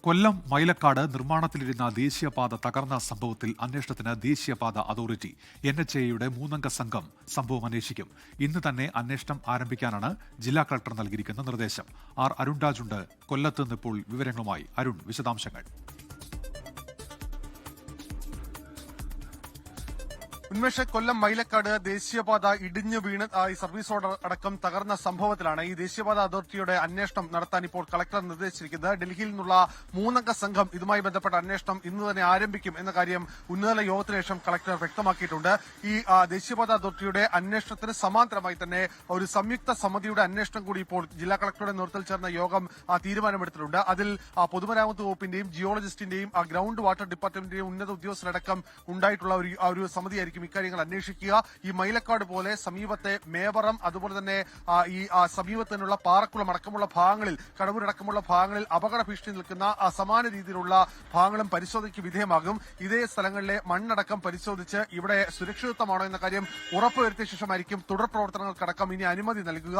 കൊല്ലം മൈലക്കാട് നിർമ്മാണത്തിലിരുന്ന ദേശീയപാത തകർന്ന സംഭവത്തിൽ അന്വേഷണത്തിന് ദേശീയപാത അതോറിറ്റി NHAയുടെ 3-അംഗ സംഘം സംഭവം അന്വേഷിക്കും. ഇന്ന് തന്നെ അന്വേഷണം ആരംഭിക്കാനാണ് ജില്ലാ കളക്ടർ നൽകിയിരിക്കുന്ന നിർദ്ദേശം. അരുൺരാജുണ്ട് കൊല്ലത്ത് നിന്ന് ഇപ്പോൾ വിവരങ്ങളുമായി. അരുൺ, വിശദാംശങ്ങൾ. ഉന്മേഷ, കൊല്ലം മൈലക്കാട് ദേശീയപാത ഇടിഞ്ഞു വീണ് സർവീസ് റോഡ് അടക്കം തകർന്ന സംഭവത്തിലാണ് ഈ ദേശീയപാത അതോറിറ്റിയുടെ അന്വേഷണം നടത്താൻ ഇപ്പോൾ കളക്ടർ നിർദ്ദേശിച്ചിരിക്കുന്നത്. ഡൽഹിയിൽ നിന്നുള്ള 3-അംഗ സംഘം ഇതുമായി ബന്ധപ്പെട്ട അന്വേഷണം ഇന്ന് തന്നെ ആരംഭിക്കും എന്ന കാര്യം ഉന്നതതല യോഗത്തിന് ശേഷം കളക്ടർ വ്യക്തമാക്കിയിട്ടുണ്ട്. ഈ ദേശീയപാത അതോറിറ്റിയുടെ അന്വേഷണത്തിന് സമാന്തരമായി തന്നെ ഒരു സംയുക്ത സമിതിയുടെ അന്വേഷണം കൂടി ഇപ്പോൾ ജില്ലാ കളക്ടറുടെ നേതൃത്വത്തിൽ ചേർന്ന യോഗം തീരുമാനമെടുത്തിട്ടുണ്ട്. അതിൽ പൊതുമരാമത്ത് വകുപ്പിന്റെയും ജിയോളജിസ്റ്റിന്റെയും ഗ്രൗണ്ട് വാട്ടർ ഡിപ്പാർട്ട്മെന്റിന്റെയും ഉന്നത ഉദ്യോഗസ്ഥരടക്കം ഉണ്ടായിട്ടുള്ള ഒരു സമിതിയായിരിക്കും ഇക്കാര്യങ്ങൾ അന്വേഷിക്കുക. ഈ മൈലക്കാട് പോലെ സമീപത്തെ മേവറം, അതുപോലെ തന്നെ ഈ സമീപത്തിനുള്ള പാറക്കുളം അടക്കമുള്ള ഭാഗങ്ങളിൽ, കടവൂരടക്കമുള്ള ഭാഗങ്ങളിൽ അപകട ഭീഷണി നിൽക്കുന്ന സമാന രീതിയിലുള്ള ഭാഗങ്ങളും പരിശോധനയ്ക്ക് വിധേയമാകും. ഇതേ സ്ഥലങ്ങളിലെ മണ്ണടക്കം പരിശോധിച്ച് ഇവിടെ സുരക്ഷിതത്വമാണോ എന്ന കാര്യം ഉറപ്പുവരുത്തിയ ശേഷമായിരിക്കും തുടർ പ്രവർത്തനങ്ങൾക്കടക്കം ഇനി അനുമതി നൽകുക.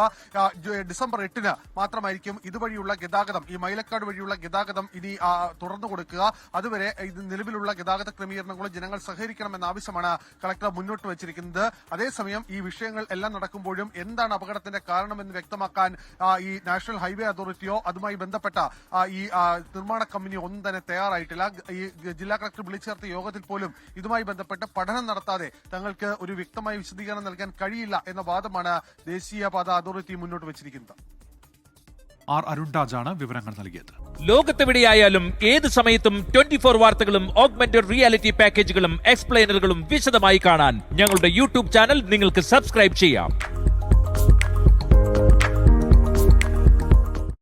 ഡിസംബർ 8-ന് മാത്രമായിരിക്കും ഇതുവഴിയുള്ള ഗതാഗതം, ഈ മൈലക്കാട് വഴിയുള്ള ഗതാഗതം ഇനി തുറന്നു കൊടുക്കുക. അതുവരെ നിലവിലുള്ള ഗതാഗത ക്രമീകരണങ്ങളും ജനങ്ങൾ സഹകരിക്കണമെന്ന ആവശ്യമാണ് കളക്ടർ മുന്നോട്ട് വച്ചിരിക്കുന്നത്. അതേസമയം ഈ വിഷയങ്ങൾ എല്ലാം നടക്കുമ്പോഴും എന്താണ് അപകടത്തിന്റെ കാരണമെന്ന് വ്യക്തമാക്കാൻ ഈ നാഷണൽ ഹൈവേ അതോറിറ്റിയോ അതുമായി ബന്ധപ്പെട്ട ഈ നിർമ്മാണ കമ്പനിയോ ഒന്നും തന്നെ തയ്യാറായിട്ടില്ല. ഈ ജില്ലാ കളക്ടർ വിളിച്ചു ചേർത്ത യോഗത്തിൽ പോലും ഇതുമായി ബന്ധപ്പെട്ട് പഠനം നടത്താതെ തങ്ങൾക്ക് ഒരു വ്യക്തമായ വിശദീകരണം നൽകാൻ കഴിയില്ല എന്ന വാദമാണ് ദേശീയപാത അതോറിറ്റി മുന്നോട്ട് വച്ചിരിക്കുന്നത്. അരുൺരാജാണ് വിവരങ്ങൾ നൽകിയത്. ലോകത്തെവിടെയായാലും ഏത് സമയത്തും 24 വാർത്തകളും ഓഗ്മെന്റഡ് റിയാലിറ്റി പാക്കേജുകളും എക്സ്പ്ലെയിനറുകളും വിശദമായി കാണാൻ ഞങ്ങളുടെ യൂട്യൂബ് ചാനൽ നിങ്ങൾക്ക് സബ്സ്ക്രൈബ് ചെയ്യാം.